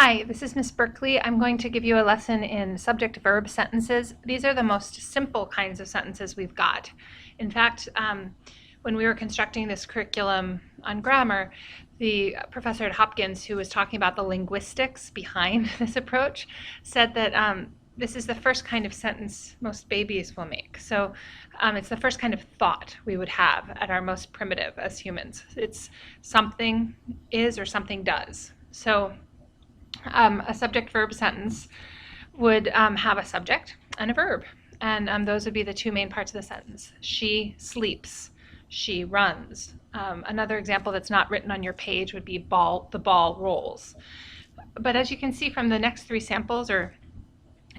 Hi, this is Miss Berkeley. I'm going to give you a lesson in subject-verb sentences. These are the most simple kinds of sentences we've got. In fact, when we were constructing this curriculum on grammar, the professor at Hopkins, who was talking about the linguistics behind this approach, said that this is the first kind of sentence most babies will make. So it's the first kind of thought we would have at our most primitive as humans. It's something is or something does. So a subject-verb sentence would have a subject and a verb. And those would be the two main parts of the sentence. She sleeps. She runs. Another example that's not written on your page would be the ball rolls. But as you can see from the next three samples, or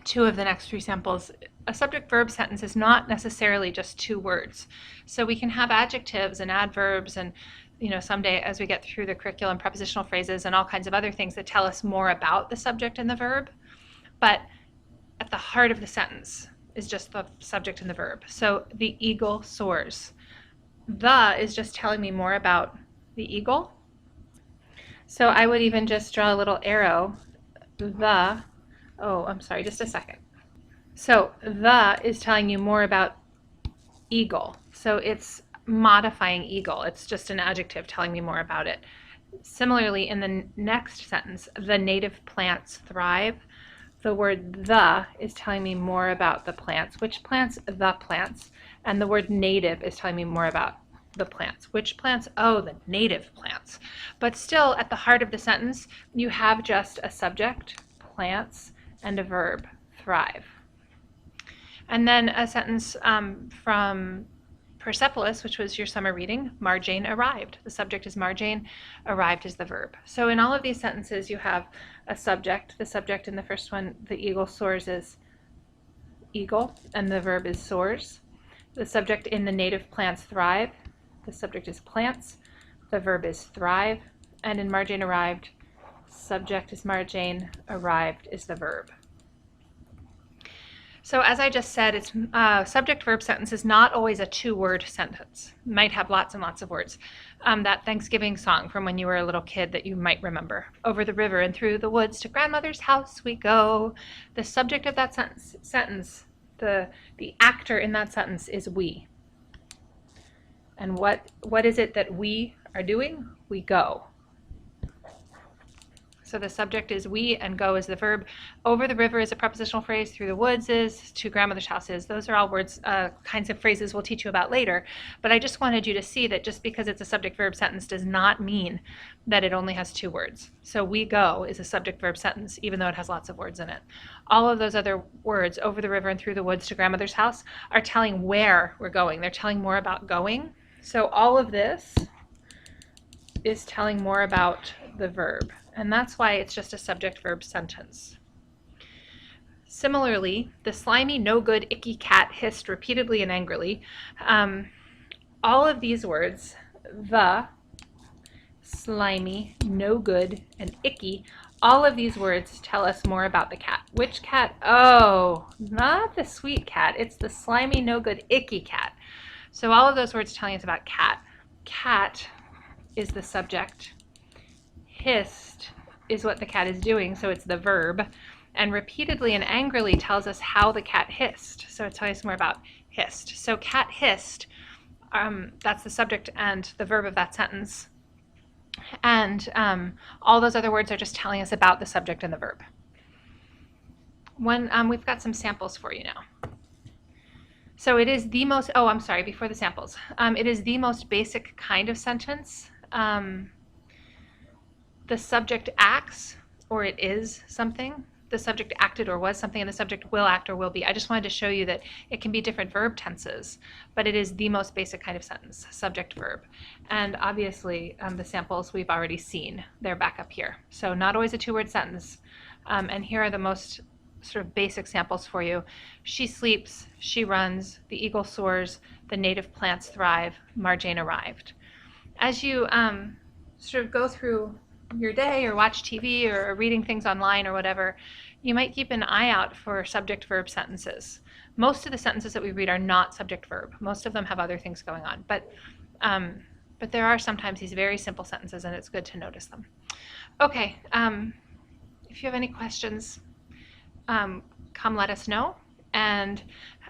two of the next three samples, a subject-verb sentence is not necessarily just two words. So we can have adjectives and adverbs and someday as we get through the curriculum, prepositional phrases and all kinds of other things that tell us more about the subject and the verb. But at the heart of the sentence is just the subject and the verb. So the eagle soars. The is just telling me more about the eagle. So I would even just draw a little arrow. Just a second. So the is telling you more about eagle. So it's modifying eagle. It's just an adjective telling me more about it. Similarly, in the next sentence, the native plants thrive. The word the is telling me more about the plants. Which plants? The plants. And the word native is telling me more about the plants. Which plants? Oh, the native plants. But still, at the heart of the sentence, you have just a subject, plants, and a verb, thrive. And then a sentence from Persepolis, which was your summer reading, Marjane arrived. The subject is Marjane, arrived is the verb. So in all of these sentences you have a subject. The subject in the first one, the eagle soars, is eagle, and the verb is soars. The subject in the native plants thrive. The subject is plants. The verb is thrive. And in Marjane arrived, subject is Marjane, arrived is the verb. So as I just said, it's subject-verb sentence is not always a two-word sentence. It might have lots and lots of words. That Thanksgiving song from when you were a little kid that you might remember. Over the river and through the woods to grandmother's house we go. The subject of that sentence, the actor in that sentence is we. And what is it that we are doing? We go. So the subject is we and go is the verb. Over the river is a prepositional phrase. Through the woods is. To grandmother's house is. Those are all words, kinds of phrases we'll teach you about later. But I just wanted you to see that just because it's a subject-verb sentence does not mean that it only has two words. So we go is a subject-verb sentence, even though it has lots of words in it. All of those other words, over the river and through the woods to grandmother's house, are telling where we're going. They're telling more about going. So all of this is telling more about the verb. And that's why it's just a subject-verb sentence. Similarly, the slimy, no good, icky cat hissed repeatedly and angrily. All of these words, the, slimy, no good, and icky, all of these words tell us more about the cat. Which cat? Oh, not the sweet cat. It's the slimy, no good, icky cat. So all of those words telling us about cat. Cat is the subject. Hissed is what the cat is doing, so it's the verb. And repeatedly and angrily tells us how the cat hissed. So it tells us more about hissed. So cat hissed, that's the subject and the verb of that sentence. And all those other words are just telling us about the subject and the verb. We've got some samples for you now. So it is the most, before the samples. It is the most basic kind of sentence. The subject acts, or it is something. The subject acted or was something, and the subject will act or will be. I just wanted to show you that it can be different verb tenses, but it is the most basic kind of sentence, subject-verb. And obviously, the samples we've already seen. They're back up here. So not always a two-word sentence. And here are the most sort of basic samples for you. She sleeps, she runs, the eagle soars, the native plants thrive, Marjane arrived. As you sort of go through your day or watch TV or reading things online or whatever, you might keep an eye out for subject-verb sentences. Most of the sentences that we read are not subject-verb. Most of them have other things going on. But there are sometimes these very simple sentences, and it's good to notice them. Okay, if you have any questions, come let us know. And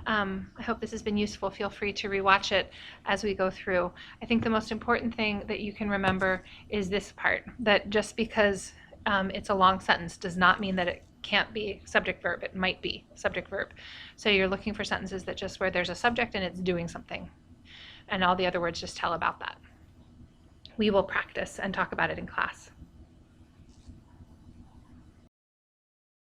I hope this has been useful. Feel free to rewatch it as we go through. I think the most important thing that you can remember is this part, that just because it's a long sentence does not mean that it can't be subject verb. It might be subject verb. So you're looking for sentences that just where there's a subject and it's doing something, and all the other words just tell about that. We will practice and talk about it in class.